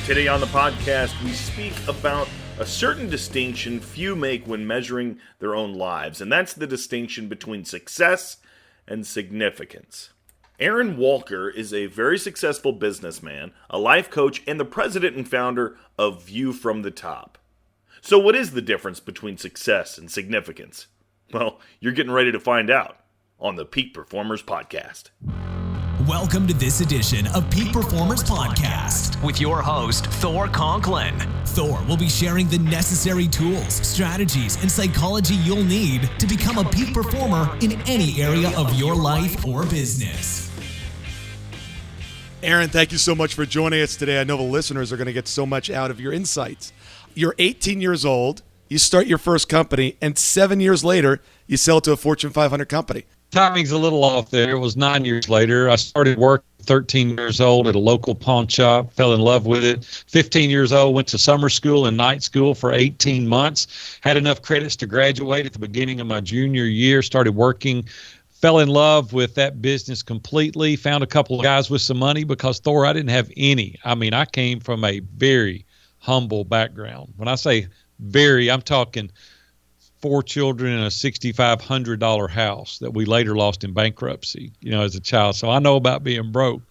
Today on the podcast, we speak about a certain distinction few make when measuring their own lives, and that's the distinction between success and significance. Aaron Walker is a very successful businessman, a life coach, and the president and founder of View from the Top. So what is the difference between success and significance? Well, you're getting ready to find out on the Peak Performers Podcast. Welcome to this edition of Peak Performers Podcast with your host, Thor Conklin. Thor will be sharing the necessary tools, strategies, and psychology you'll need to become a peak performer in any area of your life or business. Aaron, thank you so much for joining us today. I know the listeners are going to get so much out of your insights. You're 18 years old, you start your first company, and 7 years later, you sell it to a Fortune 500 company. Timing's a little off there. It was 9 years later. I started work 13 years old at a local pawn shop, fell in love with it. 15 years old, went to summer school and night school for 18 months, had enough credits to graduate at the beginning of my junior year, started working, fell in love with that business completely, found a couple of guys with some money because, Thor, I didn't have any. I mean, I came from a very humble background. When I say very, I'm talking 4 children in a $6,500 house that we later lost in bankruptcy, as a child. So I know about being broke.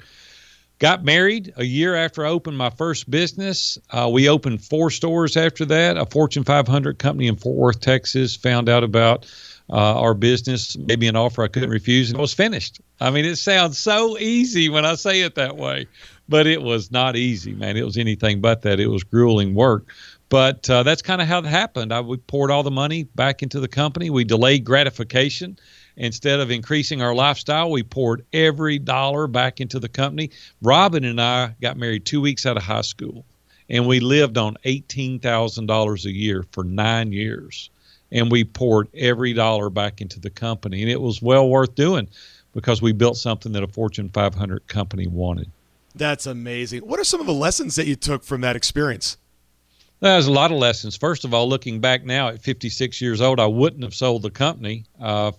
Got married a year after I opened my first business. We opened 4 stores after that. A Fortune 500 company in Fort Worth, Texas, found out about our business, maybe an offer I couldn't refuse, and it was finished. I mean, it sounds so easy when I say it that way, but it was not easy, man. It was anything but that. It was grueling work. But that's kind of how it happened. We poured all the money back into the company. We delayed gratification. Instead of increasing our lifestyle, we poured every dollar back into the company. Robin and I got married 2 weeks out of high school, and we lived on $18,000 a year for 9 years. And we poured every dollar back into the company. And it was well worth doing because we built something that a Fortune 500 company wanted. That's amazing. What are some of the lessons that you took from that experience? There's a lot of lessons. First of all, looking back now at 56 years old, I wouldn't have sold the company.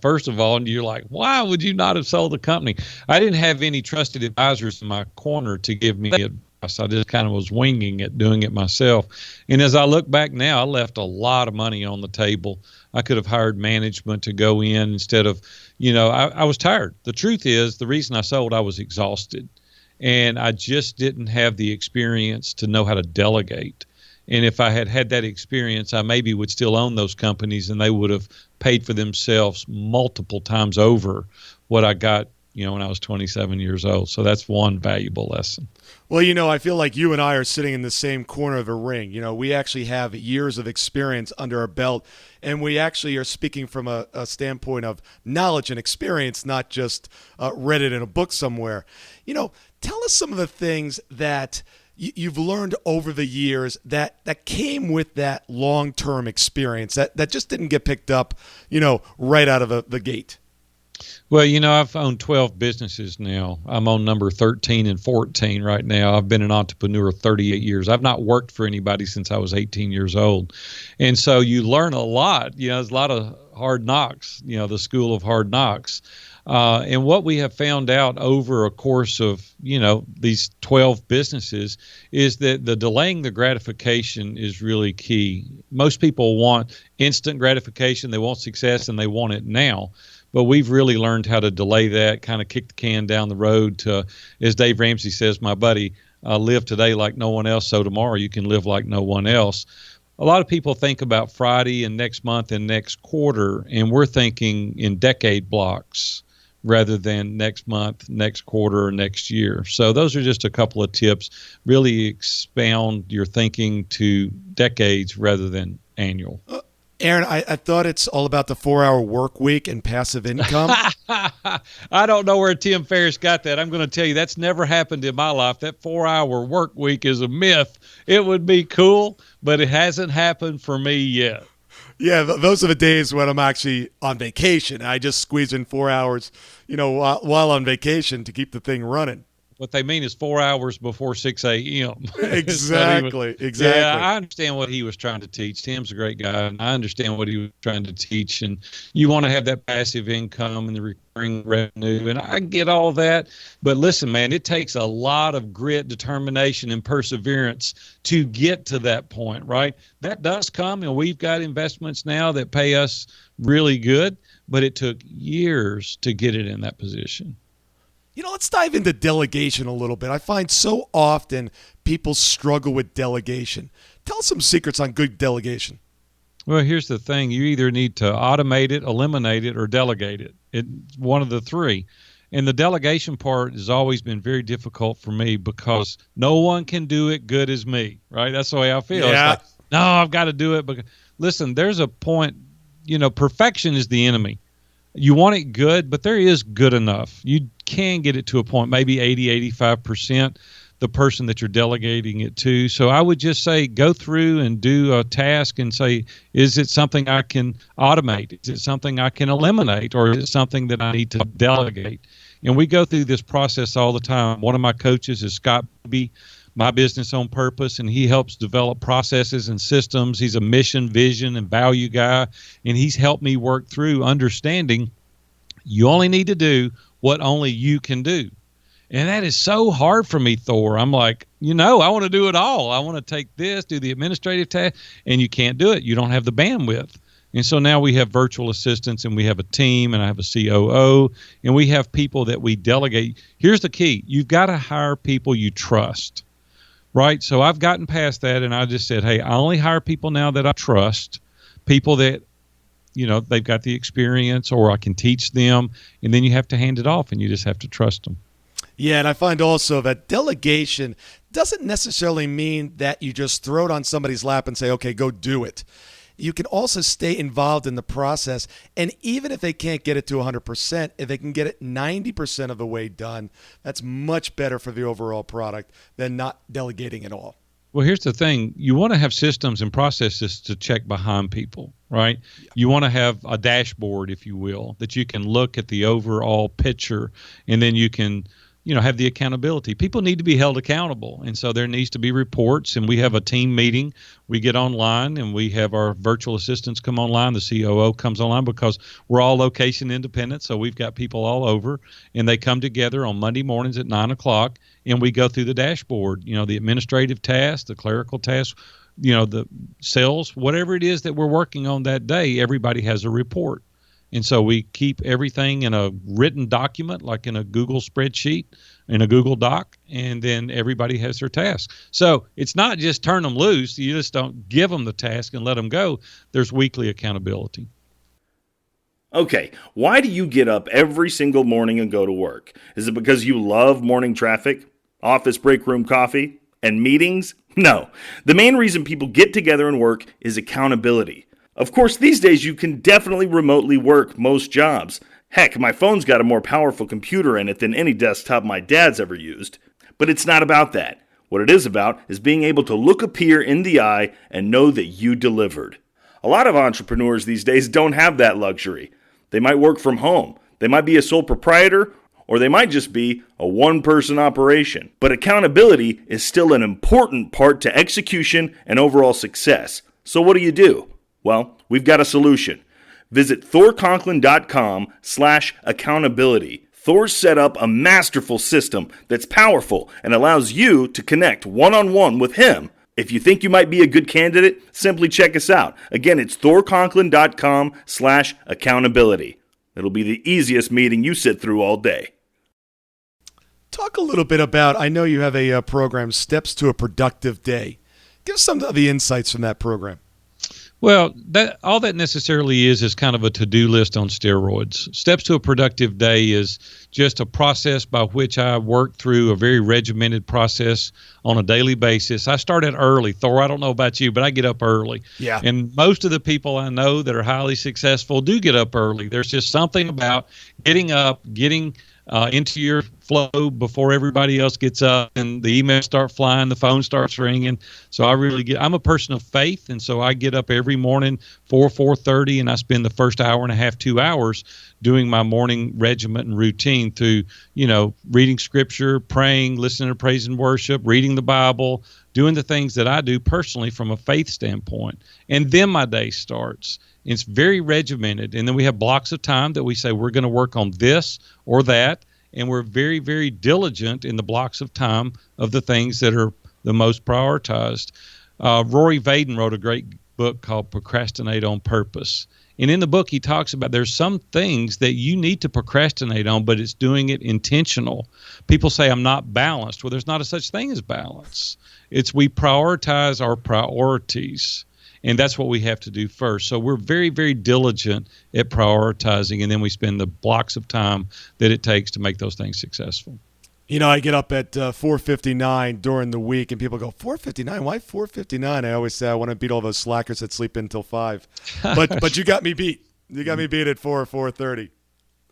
First of all, and you're like, why would you not have sold the company? I didn't have any trusted advisors in my corner to give me advice. I just kind of was winging it, doing it myself. And as I look back now, I left a lot of money on the table. I could have hired management to go in instead of, I was tired. The truth is, the reason I sold, I was exhausted. And I just didn't have the experience to know how to delegate. And if I had had that experience, I maybe would still own those companies, and they would have paid for themselves multiple times over what I got, when I was 27 years old. So that's one valuable lesson. Well, I feel like you and I are sitting in the same corner of a ring. We actually have years of experience under our belt, and we actually are speaking from a standpoint of knowledge and experience, not just read it in a book somewhere. Tell us some of the things that you've learned over the years that came with that long-term experience that just didn't get picked up, right out of the gate. Well, I've owned 12 businesses now. I'm on number 13 and 14 right now. I've been an entrepreneur 38 years. I've not worked for anybody since I was 18 years old. And so you learn a lot. There's a lot of hard knocks, the school of hard knocks. And what we have found out over a course of, these 12 businesses is that the delaying the gratification is really key. Most people want instant gratification. They want success, and they want it now. But we've really learned how to delay that, kind of kick the can down the road to, as Dave Ramsey says, my buddy, live today like no one else, so tomorrow you can live like no one else. A lot of people think about Friday and next month and next quarter, and we're thinking in decade blocks rather than next month, next quarter, or next year. So those are just a couple of tips. Really expound your thinking to decades rather than annual. Aaron, I thought it's all about the 4-hour work week and passive income. I don't know where Tim Ferriss got that. I'm going to tell you that's never happened in my life. That 4-hour work week is a myth. It would be cool, but it hasn't happened for me yet. Yeah, those are the days when I'm actually on vacation. I just squeeze in 4 hours, while on vacation to keep the thing running. What they mean is 4 hours before 6 a.m. Exactly. Yeah, I understand what he was trying to teach. Tim's a great guy, and I understand what he was trying to teach. And you want to have that passive income and the recurring revenue, and I get all that. But listen, man, it takes a lot of grit, determination, and perseverance to get to that point, right? That does come, and we've got investments now that pay us really good, but it took years to get it in that position. Let's dive into delegation a little bit. I find so often people struggle with delegation. Tell us some secrets on good delegation. Well, here's the thing. You either need to automate it, eliminate it, or delegate it. It's one of the three. And the delegation part has always been very difficult for me because no one can do it good as me, right? That's the way I feel. Yeah. It's like, no, I've got to do it. Because, listen, there's a point, perfection is the enemy. You want it good, but there is good enough. You can get it to a point, maybe 80, 85%, the person that you're delegating it to. So I would just say go through and do a task and say, is it something I can automate? Is it something I can eliminate? Or is it something that I need to delegate? And we go through this process all the time. One of my coaches is Scott B, My Business on Purpose, and he helps develop processes and systems. He's a mission, vision, and value guy, and he's helped me work through understanding you only need to do what only you can do. And that is so hard for me, Thor. I'm like, I want to do it all. I want to take this, do the administrative task, and you can't do it. You don't have the bandwidth. And so now we have virtual assistants, and we have a team, and I have a COO, and we have people that we delegate. Here's the key. You've got to hire people you trust. Right. So I've gotten past that, and I just said, hey, I only hire people now that I trust, people that, they've got the experience or I can teach them. And then you have to hand it off and you just have to trust them. Yeah. And I find also that delegation doesn't necessarily mean that you just throw it on somebody's lap and say, okay, go do it. You can also stay involved in the process. And even if they can't get it to 100%, if they can get it 90% of the way done, that's much better for the overall product than not delegating at all. Well, here's the thing. You want to have systems and processes to check behind people, right? Yeah. You want to have a dashboard, if you will, that you can look at the overall picture, and then you can have the accountability. People need to be held accountable. And so there needs to be reports, and we have a team meeting. We get online and we have our virtual assistants come online. The COO comes online because we're all location independent. So we've got people all over, and they come together on Monday mornings at 9:00, and we go through the dashboard, the administrative tasks, the clerical tasks, the sales, whatever it is that we're working on that day, everybody has a report. And so we keep everything in a written document, like in a Google spreadsheet, in a Google Doc, and then everybody has their task. So it's not just turn them loose. You just don't give them the task and let them go. There's weekly accountability. Okay, why do you get up every single morning and go to work? Is it because you love morning traffic, office break room coffee, and meetings? No. The main reason people get together and work is accountability. Of course, these days you can definitely remotely work most jobs. Heck, my phone's got a more powerful computer in it than any desktop my dad's ever used. But it's not about that. What it is about is being able to look a peer in the eye and know that you delivered. A lot of entrepreneurs these days don't have that luxury. They might work from home. They might be a sole proprietor, or they might just be a one-person operation. But accountability is still an important part to execution and overall success. So what do? Well, we've got a solution. Visit thorconklin.com/accountability. Thor's set up a masterful system that's powerful and allows you to connect one-on-one with him. If you think you might be a good candidate, simply check us out. Again, it's thorconklin.com/accountability. It'll be the easiest meeting you sit through all day. Talk a little bit about, I know you have a program, Steps to a Productive Day. Give us some of the insights from that program. Well, all that necessarily is kind of a to-do list on steroids. Steps to a Productive Day is just a process by which I work through a very regimented process on a daily basis. I started early. Thor, I don't know about you, but I get up early. Yeah. And most of the people I know that are highly successful do get up early. There's just something about getting up, getting into your flow before everybody else gets up, and the emails start flying, the phone starts ringing. So I'm a person of faith, and so I get up every morning 4:30, and I spend the first hour and a half, 2 hours doing my morning regiment and routine through, reading scripture, praying, listening to praise and worship, reading the Bible, doing the things that I do personally from a faith standpoint. And then my day starts. It's very regimented. And then we have blocks of time that we say we're going to work on this or that. And we're very, very diligent in the blocks of time of the things that are the most prioritized. Rory Vaden wrote a great book called Procrastinate on Purpose. And in the book, he talks about there's some things that you need to procrastinate on, but it's doing it intentional. People say, I'm not balanced. Well, there's not a such thing as balance. It's we prioritize our priorities. And that's what we have to do first. So we're very, very diligent at prioritizing, and then we spend the blocks of time that it takes to make those things successful. I get up at 4:59 during the week, and people go, 4:59? Why 4:59? I always say I want to beat all those slackers that sleep until 5. But you got me beat. You got me beat at 4:30.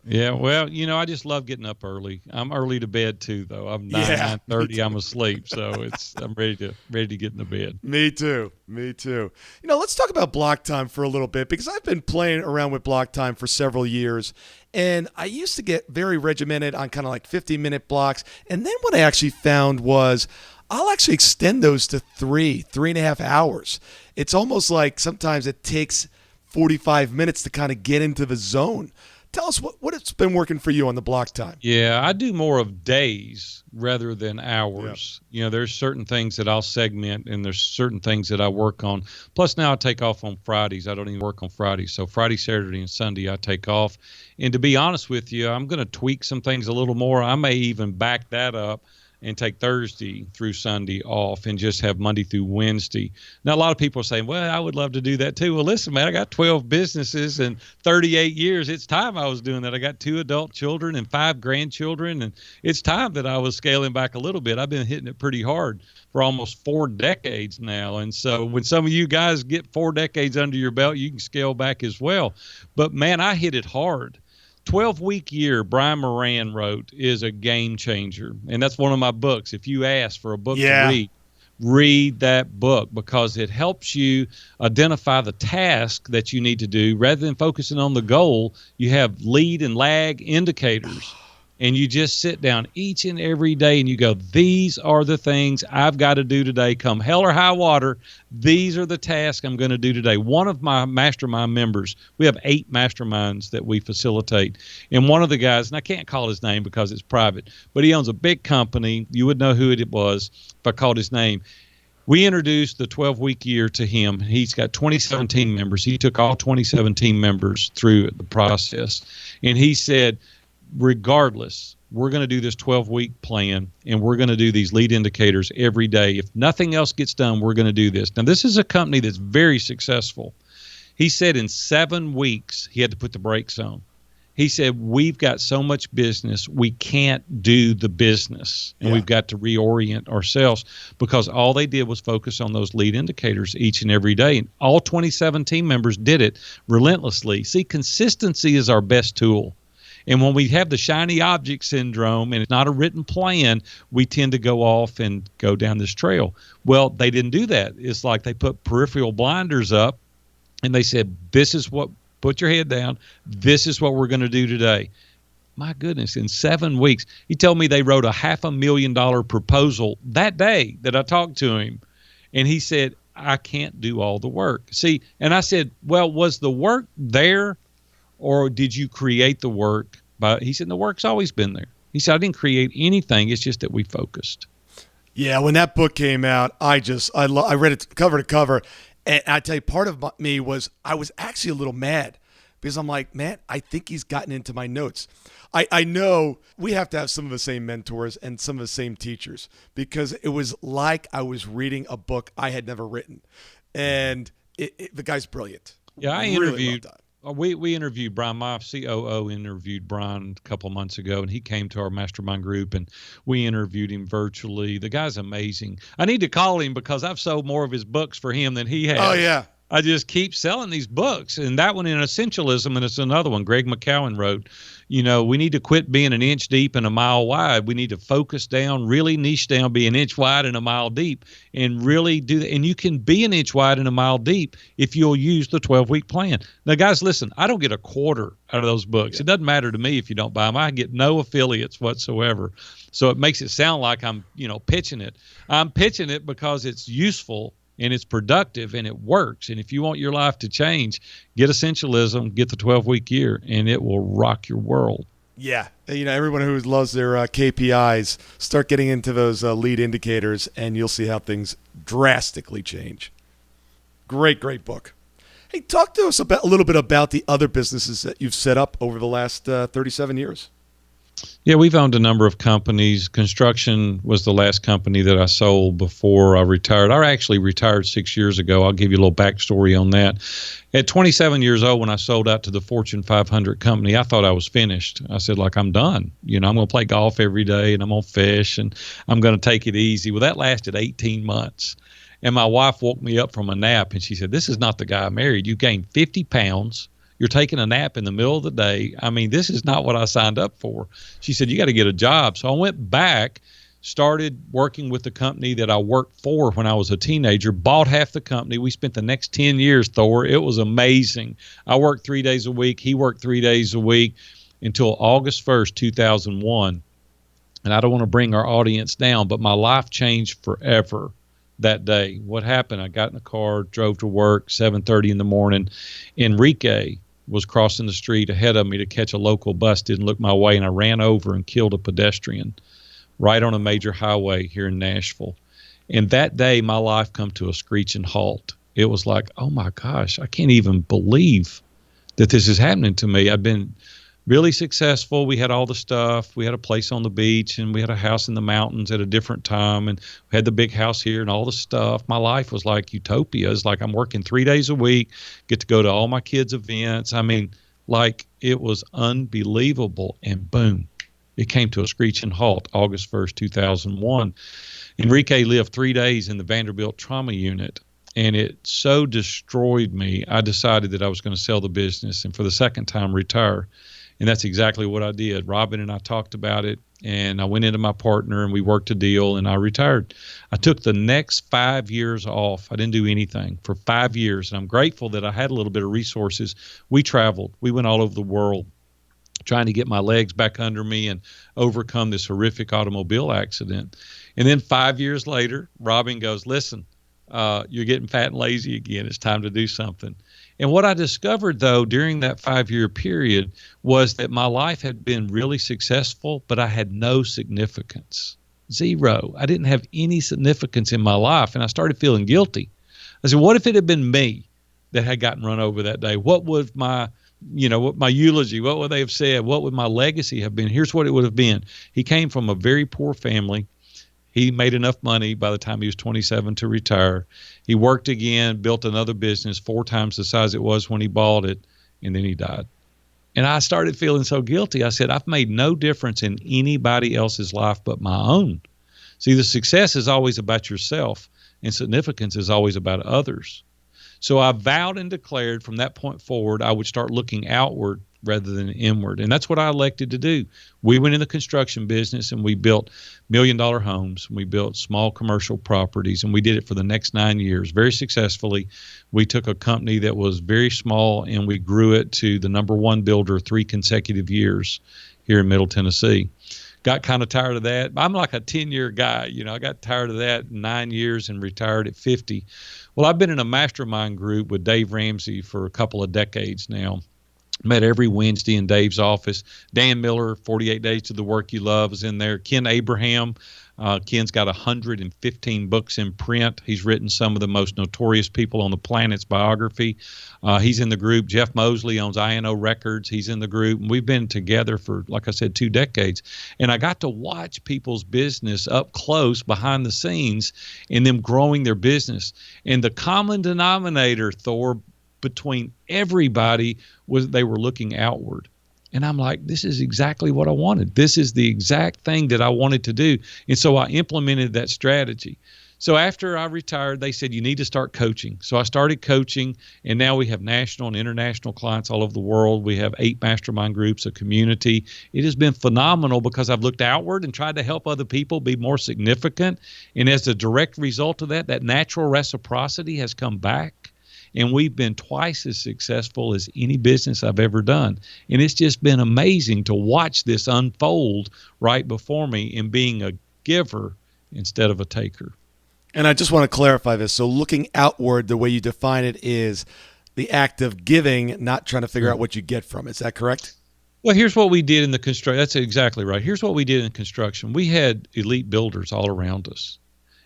Yeah, well, I just love getting up early. I'm early to bed too, though. I'm 9:30. I'm asleep, so I'm ready to get in the bed. Me too. Let's talk about block time for a little bit, because I've been playing around with block time for several years, and I used to get very regimented on kind of like 50-minute blocks, and then what I actually found was I'll actually extend those to 3.5 hours. It's almost like sometimes it takes 45 minutes to kind of get into the zone. Tell us what it's been working for you on the block time. Yeah, I do more of days rather than hours. Yeah. There's certain things that I'll segment, and there's certain things that I work on. Plus now I take off on Fridays. I don't even work on Fridays. So Friday, Saturday, and Sunday I take off. And to be honest with you, I'm going to tweak some things a little more. I may even back that up and take Thursday through Sunday off and just have Monday through Wednesday. Now, a lot of people are saying, well, I would love to do that too. Well, listen, man, I got 12 businesses and 38 years. It's time I was doing that. I got 2 adult children and 5 grandchildren, and it's time that I was scaling back a little bit. I've been hitting it pretty hard for almost 4 decades now. And so when some of you guys get 4 decades under your belt, you can scale back as well. But, man, I hit it hard. 12-week year, Brian Moran wrote, is a game changer. And that's one of my books. If you ask for a book to read that book, because it helps you identify the task that you need to do. Rather than focusing on the goal, you have lead and lag indicators. And you just sit down each and every day and you go, these are the things I've got to do today. Come hell or high water, these are the tasks I'm going to do today. One of my mastermind members, we have 8 masterminds that we facilitate. And one of the guys, and I can't call his name because it's private, but he owns a big company. You would know who it was if I called his name. We introduced the 12-week year to him. He's got 27 team members. He took all 27 team members through the process. And he said, regardless, we're going to do this 12-week plan, and we're going to do these lead indicators every day. If nothing else gets done, we're going to do this. Now, this is a company that's very successful. He said in 7 weeks, he had to put the brakes on. He said, we've got so much business, we can't do the business, and we've got to reorient ourselves, because all they did was focus on those lead indicators each and every day. And all 27 team members did it relentlessly. See, consistency is our best tool. And when we have the shiny object syndrome and it's not a written plan, we tend to go off and go down this trail. Well, they didn't do that. It's like they put peripheral blinders up and they said, this is what, put your head down. This is what we're going to do today. My goodness, in 7 weeks, he told me they wrote a $500,000 proposal that day that I talked to him. And he said, I can't do all the work. See, and I said, well, was the work there? Or did you create the work? But he said, the work's always been there. He said, I didn't create anything. It's just that we focused. Yeah, when that book came out, I read it cover to cover. And I tell you, part of me was I was actually a little mad, because I'm like, man, I think he's gotten into my notes. I know we have to have some of the same mentors and some of the same teachers, because it was like I was reading a book I had never written. And the guy's brilliant. Yeah, I really interviewed. We interviewed Brian. My COO interviewed Brian a couple months ago, and he came to our mastermind group, and we interviewed him virtually. The guy's amazing. I need to call him because I've sold more of his books for him than he has. Oh, yeah. I just keep selling these books. And that one in Essentialism, and it's another one Greg McCowan wrote, we need to quit being an inch deep and a mile wide. We need to focus down, really niche down, be an inch wide and a mile deep, and really do that. And you can be an inch wide and a mile deep if you'll use the 12-week plan. Now, guys, listen, I don't get a quarter out of those books. Yeah. It doesn't matter to me if you don't buy them. I get no affiliates whatsoever. So it makes it sound like I'm, pitching it. I'm pitching it because it's useful and it's productive and it works. And if you want your life to change, get Essentialism, get the 12-week year, and it will rock your world. Yeah. Everyone who loves their KPIs, start getting into those lead indicators, and you'll see how things drastically change. Great book. Hey, talk to us a little bit about the other businesses that you've set up over the last 37 years. Yeah, we've owned a number of companies. Construction was the last company that I sold before I retired. I actually retired 6 years ago. I'll give you a little backstory on that. At 27 years old, when I sold out to the Fortune 500 company, I thought I was finished. I said, I'm done. I'm going to play golf every day, and I'm going to fish, and I'm going to take it easy. Well, that lasted 18 months. And my wife woke me up from a nap, and she said, this is not the guy I married. You gained 50 pounds. You're taking a nap in the middle of the day. I mean, this is not what I signed up for. She said, you got to get a job. So I went back, started working with the company that I worked for when I was a teenager, bought half the company. We spent the next 10 years, Thor. It was amazing. I worked 3 days a week. He worked 3 days a week until August 1st, 2001. And I don't want to bring our audience down, but my life changed forever that day. What happened? I got in the car, drove to work, 7:30 in the morning. Enrique was crossing the street ahead of me to catch a local bus, didn't look my way, and I ran over and killed a pedestrian right on a major highway here in Nashville. And that day, my life come to a screeching halt. It was like, oh my gosh, I can't even believe that this is happening to me. I've been really successful. We had all the stuff. We had a place on the beach, and we had a house in the mountains at a different time, and we had the big house here and all the stuff. My life was like utopia. It's like I'm working 3 days a week, get to go to all my kids' events. I mean, like, it was unbelievable. And boom, it came to a screeching halt August 1st, 2001. Enrique lived 3 days in the Vanderbilt trauma unit, and it so destroyed me. I decided that I was going to sell the business and for the second time retire. And that's exactly what I did. Robin and I talked about it, and I went into my partner, and we worked a deal, and I retired. I took the next 5 years off. I didn't do anything for 5 years, and I'm grateful that I had a little bit of resources. We traveled. We went all over the world trying to get my legs back under me and overcome this horrific automobile accident. And then 5 years later, Robin goes, listen, you're getting fat and lazy again. It's time to do something. And what I discovered, though, during that 5-year period was that my life had been really successful, but I had no significance. Zero. I didn't have any significance in my life, and I started feeling guilty. I said, what if it had been me that had gotten run over that day? What would my eulogy, what would they have said? What would my legacy have been? Here's what it would have been. He came from a very poor family. He made enough money by the time he was 27 to retire. He worked again, built another business 4 times the size it was when he bought it, and then he died. And I started feeling so guilty. I said, I've made no difference in anybody else's life but my own. See, the success is always about yourself, and significance is always about others. So I vowed and declared from that point forward I would start looking outward rather than inward. And that's what I elected to do. We went in the construction business, and we built $1 million homes. We built small commercial properties, and we did it for the next 9 years very successfully. We took a company that was very small, and we grew it to the number 1 builder 3 consecutive years here in Middle Tennessee. Got kind of tired of that. I'm like a 10-year guy. I got tired of that in 9 years and retired at 50. Well, I've been in a mastermind group with Dave Ramsey for a couple of decades now. Met every Wednesday in Dave's office. Dan Miller, 48 Days to the Work You Love, is in there. Ken Abraham. Ken's got 115 books in print. He's written some of the most notorious people on the planet's biography. He's in the group. Jeff Mosley owns INO Records. He's in the group. And we've been together for, like I said, 2 decades. And I got to watch people's business up close behind the scenes and them growing their business. And the common denominator, Thor, between everybody was they were looking outward. And I'm like, this is exactly what I wanted. This is the exact thing that I wanted to do. And so I implemented that strategy. So after I retired, they said, you need to start coaching. So I started coaching, and now we have national and international clients all over the world. We have 8 mastermind groups, a community. It has been phenomenal because I've looked outward and tried to help other people be more significant. And as a direct result of that, that natural reciprocity has come back. And we've been twice as successful as any business I've ever done. And it's just been amazing to watch this unfold right before me in being a giver instead of a taker. And I just want to clarify this. So looking outward, the way you define it is the act of giving, not trying to figure out what you get from it. Is that correct? Well, here's what we did in the construction. That's exactly right. Here's what we did in construction. We had elite builders all around us.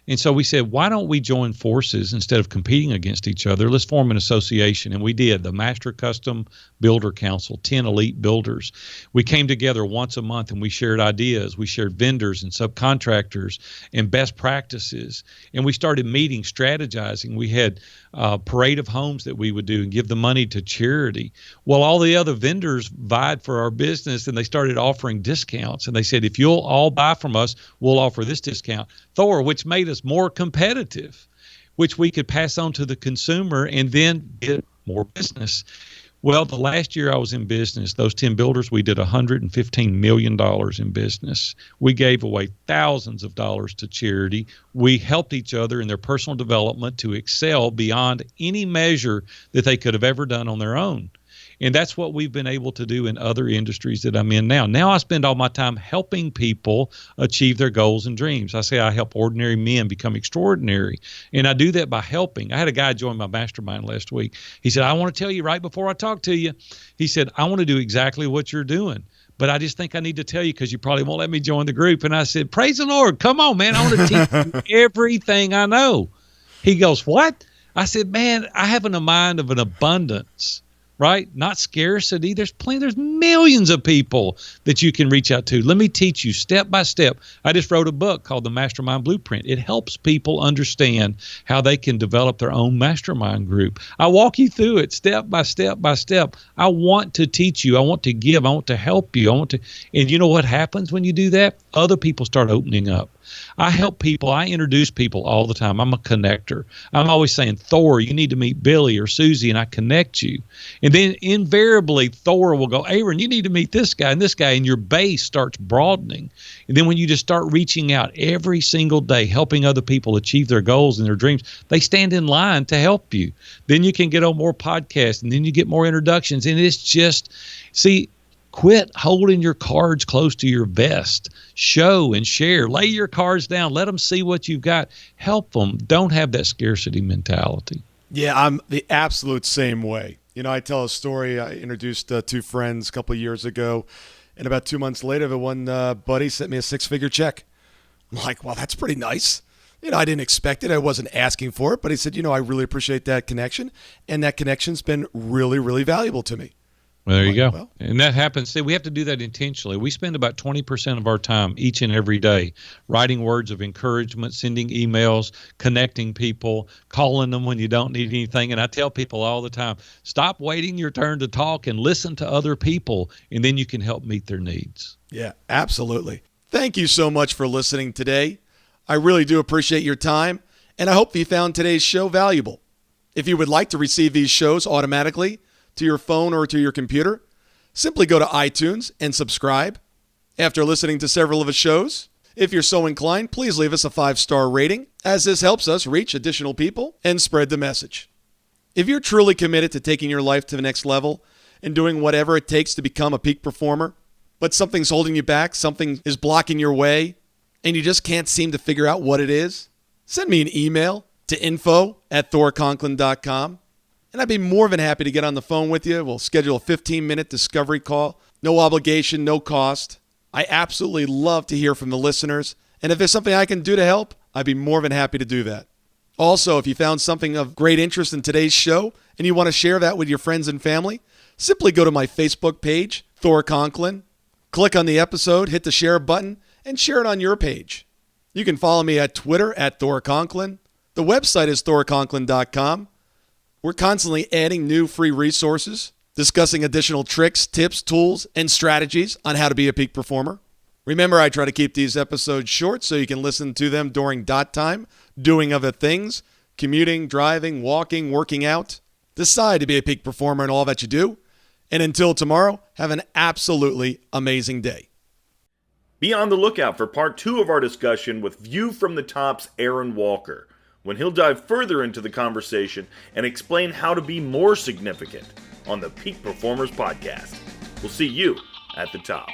And so we said, why don't we join forces instead of competing against each other? Let's form an association. And we did. The Master Custom Builder Council, 10 elite builders. We came together once a month and we shared ideas. We shared vendors and subcontractors and best practices. And we started meeting, strategizing. We had a parade of homes that we would do and give the money to charity. Well, all the other vendors vied for our business, and they started offering discounts. And they said, if you'll all buy from us, we'll offer this discount. Thor, which made us more competitive, which we could pass on to the consumer and then get more business. Well, the last year I was in business, those 10 builders, we did $115 million in business. We gave away thousands of dollars to charity. We helped each other in their personal development to excel beyond any measure that they could have ever done on their own. And that's what we've been able to do in other industries that I'm in now. Now I spend all my time helping people achieve their goals and dreams. I say I help ordinary men become extraordinary. And I do that by helping. I had a guy join my mastermind last week. He said, I want to tell you right before I talk to you. He said, I want to do exactly what you're doing, but I just think I need to tell you because you probably won't let me join the group. And I said, praise the Lord. Come on, man. I want to teach you everything I know. He goes, what? I said, man, I have a mind of an abundance. Right? Not scarcity. There's millions of people that you can reach out to. Let me teach you step by step. I just wrote a book called The Mastermind Blueprint. It helps people understand how they can develop their own mastermind group. I walk you through it step by step by step. I want to teach you. I want to give. I want to help you. And you know what happens when you do that? Other people start opening up. I help people. I introduce people all the time. I'm a connector. I'm always saying, Thor, you need to meet Billy or Susie, and I connect you. And then invariably, Thor will go, Aaron, you need to meet this guy, and your base starts broadening. And then when you just start reaching out every single day, helping other people achieve their goals and their dreams, they stand in line to help you. Then you can get on more podcasts, and then you get more introductions. And it's just, quit holding your cards close to your vest. Show and share. Lay your cards down. Let them see what you've got. Help them. Don't have that scarcity mentality. Yeah, I'm the absolute same way. I tell a story. I introduced 2 friends a couple of years ago, and about 2 months later, the one buddy sent me a 6-figure check. I'm like, well, that's pretty nice. I didn't expect it. I wasn't asking for it, but he said, I really appreciate that connection, and that connection's been really, really valuable to me. Well, there you go. Well, and that happens. See, we have to do that intentionally. We spend about 20% of our time each and every day writing words of encouragement, sending emails, connecting people, calling them when you don't need anything. And I tell people all the time, stop waiting your turn to talk and listen to other people, and then you can help meet their needs. Yeah, absolutely. Thank you so much for listening today. I really do appreciate your time, and I hope you found today's show valuable. If you would like to receive these shows automatically to your phone or to your computer, simply go to iTunes and subscribe. After listening to several of the shows, if you're so inclined, please leave us a 5-star rating, as this helps us reach additional people and spread the message. If you're truly committed to taking your life to the next level and doing whatever it takes to become a peak performer, but something's holding you back, something is blocking your way, and you just can't seem to figure out what it is, send me an email to info@thorconklin.com. And I'd be more than happy to get on the phone with you. We'll schedule a 15-minute discovery call. No obligation, no cost. I absolutely love to hear from the listeners. And if there's something I can do to help, I'd be more than happy to do that. Also, if you found something of great interest in today's show and you want to share that with your friends and family, simply go to my Facebook page, Thor Conklin. Click on the episode, hit the share button, and share it on your page. You can follow me at Twitter @Thor Conklin. The website is thorconklin.com. We're constantly adding new free resources, discussing additional tricks, tips, tools, and strategies on how to be a peak performer. Remember, I try to keep these episodes short so you can listen to them during dot time, doing other things, commuting, driving, walking, working out. Decide to be a peak performer in all that you do. And until tomorrow, have an absolutely amazing day. Be on the lookout for part 2 of our discussion with View from the Top's Aaron Walker, when he'll dive further into the conversation and explain how to be more significant on the Peak Performers Podcast. We'll see you at the top.